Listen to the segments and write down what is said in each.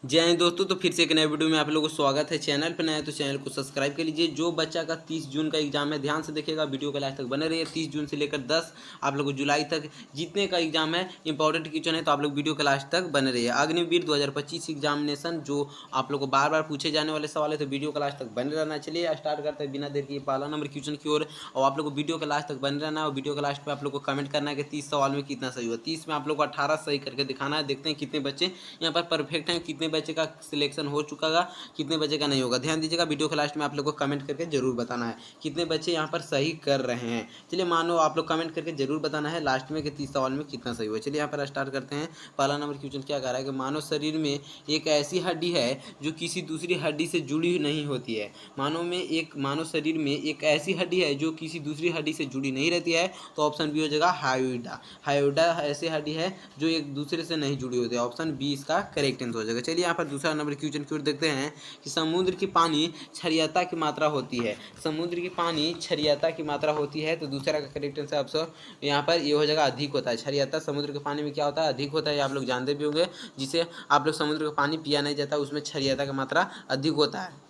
जय हिंद दोस्तों। तो फिर से एक नए वीडियो में आप लोगों को स्वागत है। चैनल पर नया है तो चैनल को सब्सक्राइब कर लीजिए। जो बच्चा का 30 जून का एग्जाम है ध्यान से देखिएगा, वीडियो के लास्ट तक बने रहिए। 30 जून से लेकर 10 आप लोग को जुलाई तक जितने का एग्जाम है इंपॉर्टेंट क्वेश्चन है, तो आप लोग वीडियो के लास्ट तक बने रहिए। अग्निवीर 2025 एग्जामिनेशन जो आप लोग को बार बार पूछे जाने वाले सवाल है, तो वीडियो के लास्ट तक बने रहना। चलिए स्टार्ट करते हैं बिना देर के पहला नंबर क्वेश्चन की ओर। और आप लोग को वीडियो के लास्ट तक बने रहना है और वीडियो के लास्ट में आप लोग को कमेंट करना है कि 30 सवाल में कितना सही हुआ। 30 में आप लोग को 18 सही करके दिखाना है। देखते हैं कितने बच्चे यहाँ पर परफेक्ट हैं, कितने बच्चे का सिलेक्शन हो चुका है, कितने बच्चे का नहीं होगा। ध्यान दीजिएगा, वीडियो के लास्ट में आप लोग को कमेंट करके जरूर बताना है कितने बच्चे यहाँ पर सही कर रहे हैं। चलिए मानो आप लोग कमेंट करके जरूर बताना है लास्ट में कि 30 सवाल में कितना सही हुआ। चलिए यहाँ पर स्टार्ट करते हैं। पहला नंबर क्वेश्चन क्या कह रहा है कि मानव शरीर में एक ऐसी हड्डी है जो किसी दूसरी हड्डी से जुड़ी नहीं होती है। मानव शरीर में एक ऐसी हड्डी है जो किसी दूसरी हड्डी से जुड़ी नहीं रहती है, तो ऑप्शन बी हो जाएगा हायोइडा। हायोइडा ऐसी हड्डी है जो एक दूसरे से नहीं जुड़ी होती है। ऑप्शन बी इसका करेक्ट आंसर हो जाएगा। चलिए यहाँ पर दूसरा नंबर क्वेश्चन की ओर देखते हैं कि समुद्र की पानी क्षारीयता की मात्रा होती है। समुद्र की पानी क्षारीयता की मात्रा होती है, तो दूसरा का करेक्ट आंसर आपसे यहाँ पर ये हो जाएगा अधिक होता है। क्षारीयता समुद्र के पानी में क्या होता है, अधिक होता है। आप लोग जानते भी होंगे, जिसे आप लोग समुद्र का पानी पिया नहीं जाता उसमें क्षारीयता की मात्रा अधिक होता है।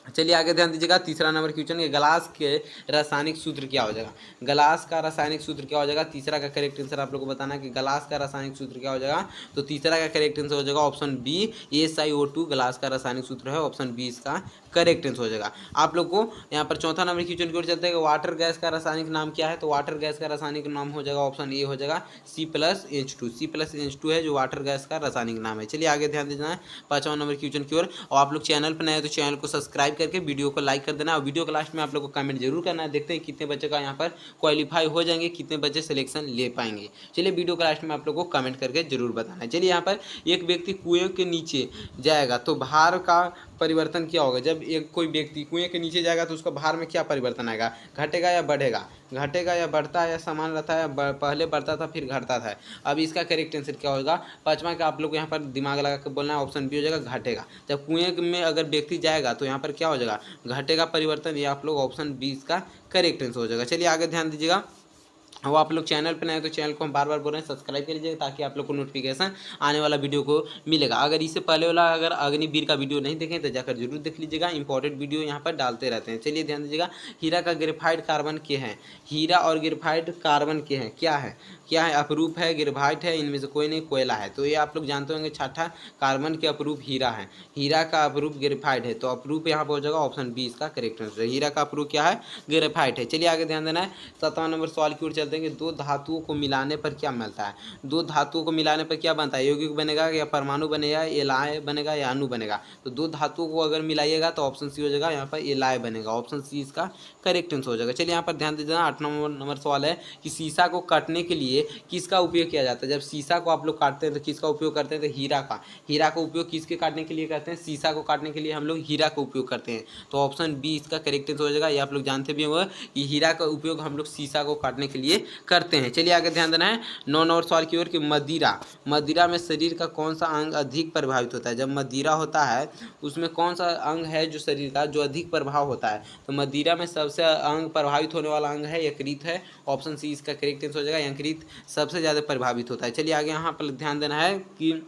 चलिए आगे ध्यान दीजिएगा। तीसरा नंबर क्वेश्चन है ग्लास के रासायनिक सूत्र क्या हो जाएगा। ग्लास का रासायनिक सूत्र क्या हो जाएगा। तीसरा का करेक्ट आंसर आप लोग को बताना है कि ग्लास का रासायनिक सूत्र क्या हो जाएगा। तो तीसरा का करेक्ट आंसर हो जाएगा ऑप्शन बी SiO2 ग्लास का रासायनिक सूत्र है। ऑप्शन बी इसका करेक्ट आंसर हो जाएगा। आप लोग को यहाँ पर चौथा नंबर क्वेश्चन की ओर चलते हैं कि वाटर गैस का रासायनिक नाम क्या है। तो वाटर गैस का रासायनिक नाम हो जाएगा ऑप्शन ए हो जाएगा C+H2। C+H2 है जो वाटर गैस का रासायनिक नाम है। चलिए आगे ध्यान देना है पांचवा नंबर क्वेश्चन की ओर। और आप लोग चैनल पर नए हैं तो चैनल को सब्सक्राइब करके वीडियो को लाइक कर देना और वीडियो के लास्ट में आप लोग को कमेंट जरूर करना है। देखते हैं कितने बच्चे का यहाँ पर क्वालिफाई हो जाएंगे, कितने बच्चे सिलेक्शन ले पाएंगे। चलिए वीडियो के लास्ट में आप लोग को कमेंट करके जरूर बताना है। चलिए यहाँ पर एक व्यक्ति कुएं के नीचे जाएगा तो भार का परिवर्तन क्या होगा। जब एक कोई व्यक्ति कुएं के नीचे जाएगा तो उसका भार में क्या परिवर्तन आएगा, घटेगा या बढ़ेगा, घटेगा या बढ़ता है या समान रहता है, पहले बढ़ता था फिर घटता था। अब इसका करेक्ट आंसर क्या होगा। पांचवा का आप लोग यहाँ पर दिमाग लगा कर बोलना है। ऑप्शन बी हो जाएगा घटेगा। जब कुएं में अगर व्यक्ति जाएगा तो यहाँ पर क्या हो जाएगा, घटेगा परिवर्तन। ये आप लोग ऑप्शन बी इसका करेक्ट आंसर हो जाएगा। चलिए आगे ध्यान दीजिएगा। वो आप लोग चैनल पर नए हैं तो चैनल को हम बार बार बोल रहे हैं सब्सक्राइब कर लीजिएगा, ताकि आप लोग को नोटिफिकेशन आने वाला वीडियो को मिलेगा। अगर इससे पहले वाला अगर अग्निवीर का वीडियो नहीं देखें तो जाकर जरूर देख लीजिएगा, इंपॉर्टेंट वीडियो यहाँ पर डालते रहते हैं। चलिए ध्यान दीजिएगा। हीरा का ग्रेफाइट कार्बन के हैं। हीरा और ग्रेफाइट कार्बन के हैं, क्या है, क्या है, अपरूप है, ग्रेफाइट है, इनमें से कोई नहीं, कोयला है। तो ये आप लोग जानते होंगे। छठा कार्बन के अपरूप हीरा है, हीरा का अपरूप ग्रेफाइट है, तो अपरूप यहाँ पर हो जाएगा ऑप्शन बी इसका करेक्ट आंसर। हीरा का अपरूप क्या है, ग्रेफाइट है। चलिए आगे ध्यान देना है। 7वां नंबर सवाल की ओर चलते हैं कि दो धातुओं को मिलाने पर क्या मिलता है। दो धातुओं को मिलाने पर क्या बनता है, यौगिक बनेगा या परमाणु बनेगा, एलाय बनेगा या अणु बनेगा। तो दो धातुओं को अगर मिलाइएगा तो ऑप्शन सी हो जाएगा यहाँ पर एलाय बनेगा। ऑप्शन सी इसका करेक्ट आंसर हो जाएगा। चलिए यहाँ पर ध्यान दीजिएगा। 8 नंबर सवाल है कि शीशा को काटने के लिए किसका उपयोग किया जाता है। जब शीशा को आप लोग काटते हैं तो किसका उपयोग करते हैं, तो हीरा का। हीरा का उपयोग किसके काटने के लिए करते हैं, शीशा को काटने के लिए हम लोग हीरा का उपयोग करते हैं। तो ऑप्शन बी इसका करेक्ट आंसर हो जाएगा। ये आप लोग जानते भी होंगे कि हीरा का उपयोग हम लोग शीशा को काटने के लिए करते हैं। चलिए आगे ध्यान देना है। 9 नंबर सवाल की ओर कि मदिरा में शरीर का कौन सा अंग अधिक प्रभावित होता है। जब मदिरा होता है उसमें कौन सा अंग है जो शरीर का जो अधिक प्रभाव होता है। तो मदिरा में सबसे अंग प्रभावित होने वाला अंग है यकृत है। ऑप्शन सी इसका करेक्ट आंसर हो जाएगा। यकृत सबसे ज़्यादा प्रभावित होता है। चलिए आगे यहाँ पर ध्यान देना है कि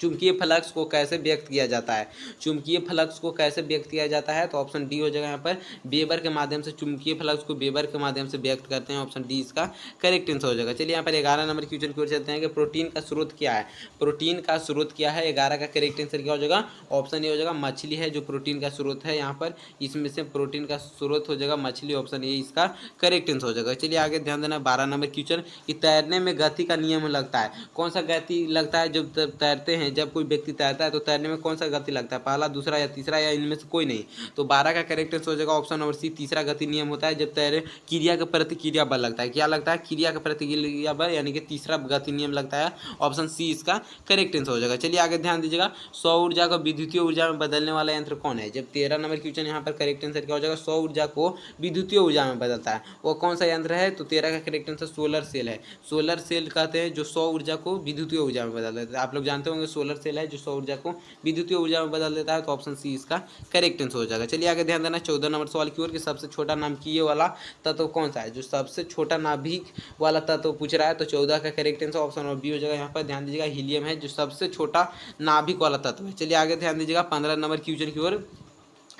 चुंबकीय फ्लक्स को कैसे व्यक्त किया जाता है। चुंबकीय फ्लक्स को कैसे व्यक्त किया जाता है, तो ऑप्शन डी हो जाएगा यहाँ पर वेबर के माध्यम से। चुंबकीय फ्लक्स को वेबर के माध्यम से व्यक्त करते हैं। ऑप्शन डी इसका करेक्ट आंसर हो जाएगा। चलिए यहाँ पर 11 नंबर क्वेश्चन की ओर चलते हैं कि प्रोटीन का स्रोत क्या है। प्रोटीन का स्रोत क्या है, 11 का करेक्ट आंसर क्या हो जाएगा। ऑप्शन ए हो जाएगा मछली है जो प्रोटीन का स्रोत है। यहाँ पर इसमें से प्रोटीन का स्रोत हो जाएगा मछली। ऑप्शन ए इसका करेक्ट आंसर हो जाएगा। चलिए आगे ध्यान देना। 12 नंबर क्वेश्चन कि तैरने में गति का नियम लगता है। कौन सा गति लगता है जब तैरते हैं। जब कोई व्यक्ति तैरता है तो तैरने में कौन सा गति लगता है, पहला, दूसरा या तीसरा, या इनमें से कोई नहीं। तो 12 का करेक्ट आंसर हो जाएगा ऑप्शन नंबर सी तीसरा गति नियम होता है। जब तैरे क्रिया के प्रति क्रिया बल लगता है। क्या लगता है, क्रिया के प्रति क्रिया बल, यानी कि तीसरा गति नियम लगता है। ऑप्शन सी इसका करेक्ट आंसर हो जाएगा। चलिए आगे ध्यान दीजिएगा। सौर ऊर्जा को विद्युतीय ऊर्जा में बदलने वाला यंत्र कौन है। जब 13 नंबर क्वेश्चन यहाँ पर करेक्ट आंसर क्या हो जाएगा, सौर ऊर्जा को विद्युतीय ऊर्जा में बदलता है वो कौन सा यंत्र है। तो 13 का करेक्ट आंसर सोलर सेल है। सोलर सेल कहते हैं जो सौर ऊर्जा को विद्युतीय ऊर्जा में बदल देता है। आप लोग जानते होंगे सोलर सेल है जो सौर ऊर्जा को विद्युतीय ऊर्जा में बदल देता है, तो ऑप्शन सी इसका करेक्ट आंसर हो जाएगा। चलिए आगे ध्यान देना 14 नंबर सवाल की ओर कि सबसे छोटा नाभिकीय वाला तत्व कौन सा है। जो सबसे छोटा नाभिक वाला तत्व पूछ रहा है, तो 14 का correct answer option number B हो जाएगा। यहाँ पर ध्यान दीजिएगा हीलियम है जो सबसे छोटा नाभिक वाला तत्व है। चलिए आगे ध्यान दीजिएगा 15 नंबर क्वेश्चन की ओर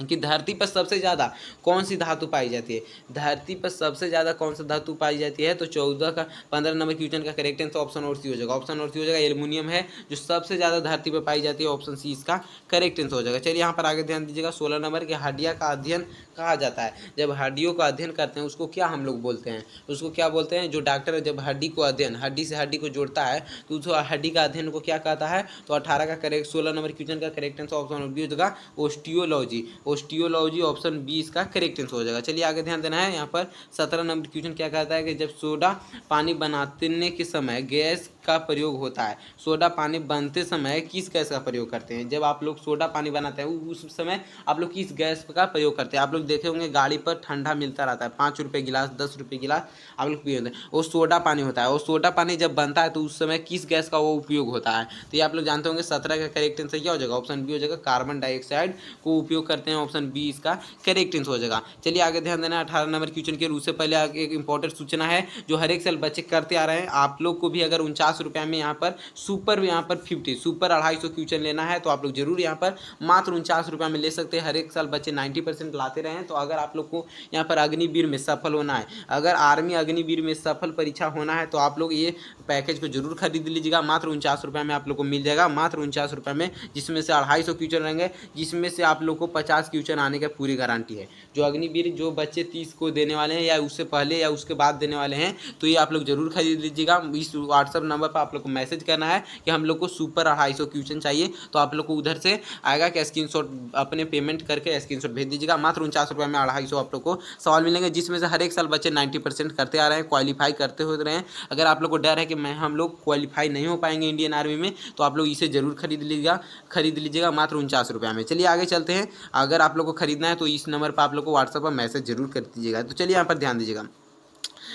कि धरती पर सबसे ज़्यादा कौन सी धातु पाई जाती है। धरती पर सबसे ज़्यादा कौन सी धातु पाई जाती है, तो 15 नंबर क्वेश्चन का करेक्ट आंसर ऑप्शन और सी हो जाएगा। ऑप्शन और सी हो जाएगा एल्युमिनियम है जो सबसे ज़्यादा धरती पर पाई जाती है, ऑप्शन सी इसका करेक्ट आंसर हो जाएगा। चलिए यहाँ पर आगे ध्यान दीजिएगा 16 नंबर की हड्डियाँ का अध्ययन कहा जाता है। जब हड्डियों का अध्ययन करते हैं उसको क्या हम लोग बोलते हैं, उसको क्या बोलते हैं। जो डॉक्टर जब हड्डी को अध्ययन हड्डी से हड्डी को जोड़ता है तो उस हड्डी का अध्ययन को क्या कहता है, तो 18 का करेक्ट 16 नंबर क्वेश्चन का करेक्ट आंसर ऑप्शन बी हो जाएगा ओस्टियोलॉजी। ओस्टियोलॉजी ऑप्शन बी इसका करेक्ट आंसर हो जाएगा। चलिए आगे ध्यान देना है यहाँ पर 17 नंबर क्वेश्चन क्या कहता है कि जब सोडा पानी बनाने के समय गैस का प्रयोग होता है। सोडा पानी बनते समय किस गैस का प्रयोग करते हैं। जब आप लोग सोडा पानी बनाते हैं उस समय आप लोग किस गैस का प्रयोग करते हैं। आप लोग देखे होंगे गाड़ी पर ठंडा मिलता रहता है, 5 रुपये गिलास 10 रुपये गिलास आप लोग पिए होते हैं, वो सोडा पानी होता है। वो सोडा पानी जब बनता है तो उस समय किस गैस का वो उपयोग होता है, तो ये आप लोग जानते होंगे। 17 का करेक्ट आंसर क्या हो जाएगा, ऑप्शन बी हो जाएगा कार्बन डाइऑक्साइड को उपयोग करते हैं, ऑप्शन बी इसका करेक्ट आंसर हो जाएगा। चलिए आगे ध्यान देना 18 नंबर क्वेश्चन के उससे पहले आगे एक इंपॉर्टेंट सूचना है जो हर एक साल बच्चे करते आ रहे हैं। आप लोग को भी अगर 49 रुपये में यहाँ पर सुपर 50 सुपर 250 क्वेश्चन लेना है तो आप लोग जरूर यहाँ पर मात्र 49 रुपये में ले सकते हैं। हर एक साल बच्चे 90% लाते रहे हैं। तो अगर आप लोग को यहाँ पर अग्निवीर में सफल होना है, अगर आर्मी अग्निवीर में सफल परीक्षा होना है, तो आप लोग ये पैकेज को जरूर खरीद लीजिएगा। मात्र 49 रुपये में आप लोग को मिल जाएगा, मात्र 49 रुपये में, जिसमें से 250 क्वेश्चन रहेंगे, जिसमें से आप लोग को 50 क्वेश्चन आने की पूरी गारंटी है। जो अग्निवीर जो बच्चे 30 को देने वाले हैं या उससे पहले या उसके बाद देने वाले हैं, तो ये आप लोग जरूर खरीद लीजिएगा। इस व्हाट्सअप नंबर पर आप लोग को मैसेज करना है कि हम लोग को सुपर 250 क्वेश्चन चाहिए, तो आप लोग को उधर से आएगा कि स्क्रीनशॉट अपने पेमेंट करके स्क्रीनशॉट भेज दीजिएगा। मात्र 49 रुपये में 250 आप लोग को सवाल मिलेंगे, जिसमें से हर एक साल बच्चे 90% करते आ रहे हैं, क्वालिफाई करते हो रहे हैं। अगर आप लोग को डर है कि हम लोग क्वालिफाई नहीं हो पाएंगे इंडियन आर्मी में, तो आप लोग इसे जरूर खरीद लीजिएगा मात्र 49 रुपये में। चलिए आगे चलते हैं। अगर आप लोग को खरीदना है तो इस नंबर पर आप लोग को व्हाट्सएप पर मैसेज जरूर कर दीजिएगा। तो चलिए यहाँ पर ध्यान दीजिएगा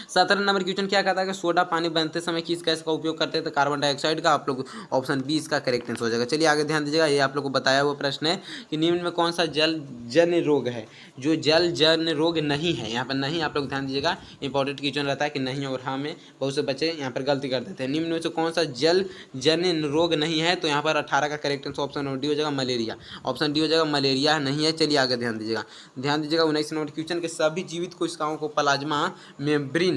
17 नंबर क्वेश्चन क्या कहता है कि सोडा पानी बनते समय किस गैस का उपयोग करते हैं, तो कार्बन डाइऑक्साइड का। आप लोग ऑप्शन बी इसका करेक्ट आंसर हो जाएगा। चलिए आगे ध्यान दीजिएगा। ये आप लोग को बताया हुआ प्रश्न है कि निम्न में कौन सा जल जन्य रोग है जो जल जन्य रोग नहीं है। यहाँ पर नहीं आप लोग ध्यान दीजिएगा, इंपॉर्टेंट क्वेश्चन रहता है कि नहीं और हाँ में बहुत से बच्चे यहाँ पर गलती कर देते हैं। निम्न में से कौन सा जल जन्य रोग नहीं है, तो यहाँ पर 18 का करेक्ट आंसर ऑप्शन डी हो जाएगा मलेरिया। ऑप्शन डी हो जाएगा मलेरिया नहीं है। चलिए आगे ध्यान दीजिएगा 19 नंबर क्वेश्चन के सभी जीवित कोशिकाओं को प्लाज्मा मेम्ब्रेन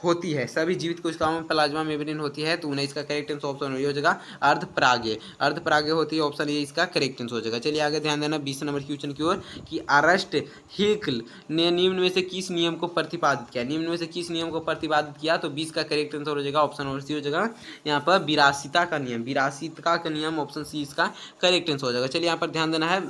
होती है। सभी जीवित कोशिकाओं में प्लाज्मा मेम्ब्रेन होती है, तो 19 का करेक्ट आंसर ऑप्शन हो जाएगा अर्धपरागीय होती है, ऑप्शन ए इसका करेक्ट आंसर हो जाएगा। चलिए आगे ध्यान देना 20 नंबर क्वेश्चन की ओर कि अरस्ट हिकल ने निम्न में से किस नियम को प्रतिपादित किया। निम्न में से किस नियम को प्रतिपादित किया, तो 20 का करेक्ट आंसर हो जाएगा, ऑप्शन सी हो जाएगा यहाँ पर विरासिता का नियम, ऑप्शन सी इसका करेक्ट आंसर हो जाएगा। चलिए यहाँ पर ध्यान देना है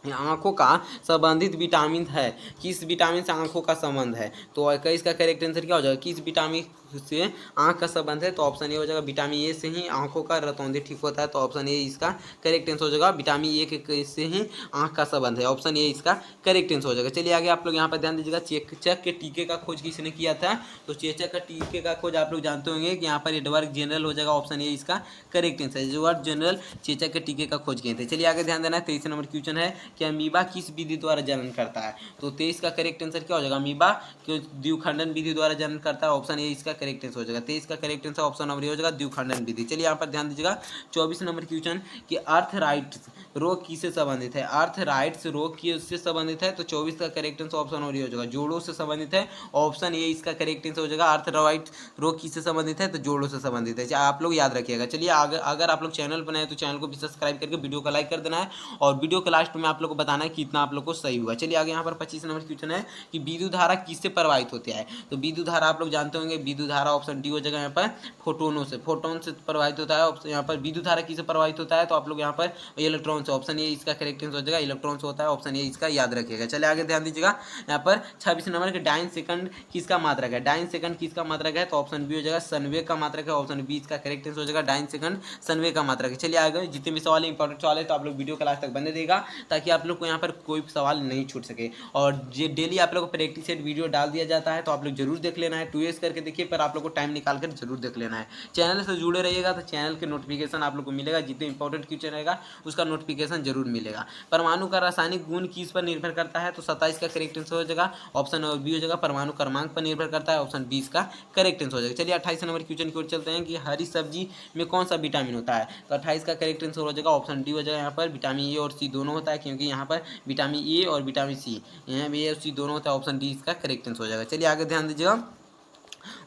आंखों का संबंधित विटामिन है, किस विटामिन से आंखों का संबंध है, तो 21 का करेक्ट आंसर क्या हो जाएगा, किस विटामिन से आंख का संबंध है, तो ऑप्शन ए हो जाएगा विटामिन ए से ही आंखों का रतौंधी ठीक होता है, तो ऑप्शन ए इसका करेक्ट आंसर हो जाएगा। विटामिन ए के से ही आंख का संबंध है, ऑप्शन ए इसका करेक्ट आंसर हो जाएगा। चलिए आगे आप लोग यहाँ पर ध्यान दीजिएगा चेचक के टीके का खोज किसने किया था, तो चेचक का टीके का खोज आप लोग जानते होंगे कि यहाँ पर एडवर्ड जनरल हो जाएगा, ऑप्शन ए इसका करेक्ट आंसर। एडवर्ड जनरल चेचक के टीके का खोज किए थे। चलिए आगे ध्यान देना है 23 नंबर क्वेश्चन है कि अमीबा किस विधि द्वारा जनन करता है, तो 23 का करेक्ट आंसर क्या हो जाएगा, अमीबा द्विखंडन विधि द्वारा जनन करता है, ऑप्शन ए इसका करेक्ट आंसर हो जाएगा। 23 का correct answer option number A हो जाएगा द्विखंडन विधि। चलिए यहाँ पर ध्यान दीजिएगा 24 नंबर क्वेश्चन कि अर्थराइट्स रोग किससे संबंधित है, अर्थराइट्स रोग किससे संबंधित है, तो 24 का correct answer option number A हो जाएगा जोड़ों से संबंधित है, ऑप्शन ए इसका करेक्ट आंसर हो जाएगा। अर्थराइट्स रोग किससे संबंधित है, तो जोड़ों से संबंधित है, आप लोग याद रखिएगा। चलिए अगर आप लोग चैनल पर नए तो चैनल को भी सब्सक्राइब करके वीडियो को लाइक कर देना है, और वीडियो के लास्ट में आप लोग को बताना है कि इतना आप लोग को सही हुआ। चलिए आगे यहाँ पर 25 नंबर क्वेश्चन है कि विद्युत धारा किससे प्रवाहित होती है, तो विद्युत धारा आप लोग जानते होंगे, विद्युत धारा ऑप्शन डी हो जाएगा यहाँ पर फोटोन से प्रवाहित होता है। यहाँ पर विद्युत धारा किससे प्रवाहित होता है, तो आप लोग यहाँ पर इलेक्ट्रॉन इलेक्ट्रॉन्स है, ऑप्शन ए इसका करेक्ट आंसर हो जाएगा। इलेक्ट्रॉन्स होता है, ऑप्शन ए इसका याद रखिएगा। चलिए आगे ध्यान दीजिएगा। यहाँ पर 26 नंबर के डाइन सेकंड किसका मात्रक है? डाइन सेकंड किसका मात्रक है? तो ऑप्शन बी हो जाएगा संवेग का मात्रक है। ऑप्शन बी इसका करेक्ट आंसर हो जाएगा। डाइन सेकंड संवेग का मात्रक है। चलिए आगे जितने भी सवाल इंपॉर्टेंट सवाल है तो आप लोग वीडियो क्लास तक बने देगा ताकि आप लोग को यहाँ पर कोई सवाल नहीं छूट सके। और ये डेली आप लोग को प्रैक्टिस सेट वीडियो डाल दिया जाता है तो आप लोग जरूर देख लेना है। 2S करके देखिए, पर आप लोग को टाइम निकाल कर जरूर देख लेना है। चैनल से जुड़े रहिएगा तो चैनल के नोटिफिकेशन आप लोग को मिलेगा। जितने इंपॉर्टेंट क्वेश्चन रहेगा उसका नोटिफिकेशन जरूर मिलेगा। परमाणु का रासायनिक गुण किस पर निर्भर करता है? तो 27 का करेक्ट आंसर हो जाएगा। ऑप्शन बी हो जाएगा परमाणु क्रमांक पर निर्भर करता है। ऑप्शन 20 का करेक्ट आंसर हो जाएगा। चलिए 28 नंबर क्वेश्चन की ओर चलते हैं कि हरी सब्जी में कौन सा विटामिन होता है? तो 28 का करेक्ट आंसर हो जाएगा। ऑप्शन डी हो जाएगा। यहाँ पर विटामिन ए और सी दोनों होता है, क्योंकि यहाँ पर विटामिन ए और विटामिन सी, यहाँ ए और सी दोनों होता है। ऑप्शन डी इसका करेक्ट आंसर हो जाएगा। चलिए आगे ध्यान दीजिएगा।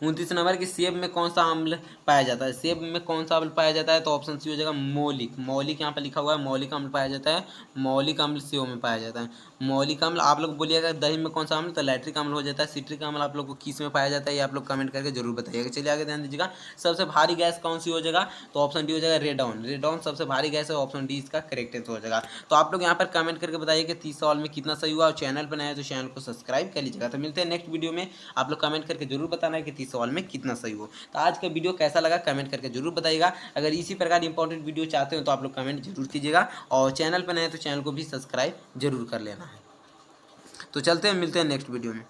29 नंबर की सेब में कौन सा अम्ल पाया जाता है? सेब में कौन सा अम्ल पाया जाता है? तो ऑप्शन सी हो जाएगा मौलिक। मौलिक यहाँ पर लिखा हुआ है, मौलिक अम्ल पाया जाता है। मौलिक अम्ल सेब में पाया जाता है। मौलिक अम्ल आप लोग बोलिएगा दही में कौन सा अम्ल? तो लैट्रिक अम्ल हो जाता है। सिट्रिक अम्ल आप लोग को किस में पाया जाता है? ये आप लोग कमेंट करके जरूर बताइएगा। चलिए आगे ध्यान दीजिएगा। सबसे भारी गैस कौन सी हो जाएगा? तो ऑप्शन डी हो जाएगा रेडॉन। रेडॉन सबसे भारी गैस है। ऑप्शन डी इसका करेक्ट आंसर हो जाएगा। तो आप लोग यहाँ पर कमेंट करके बताइए कि 30 सवाल में कितना सही हुआ। और चैनल पर नया है तो चैनल को सब्सक्राइब कर लीजिएगा। तो मिलते हैं नेक्स्ट वीडियो में। आप लोग कमेंट करके जरूर बताना है कि 30 सवाल में कितना सही हो। तो आज का वीडियो कैसा लगा कमेंट करके जरूर बताइएगा। अगर इसी प्रकार इंपॉर्टेंट वीडियो चाहते हो तो आप लोग कमेंट जरूर कीजिएगा। और चैनल पर नए हैं तो चैनल को भी सब्सक्राइब जरूर कर लेना है। तो चलते हैं, मिलते हैं नेक्स्ट वीडियो में।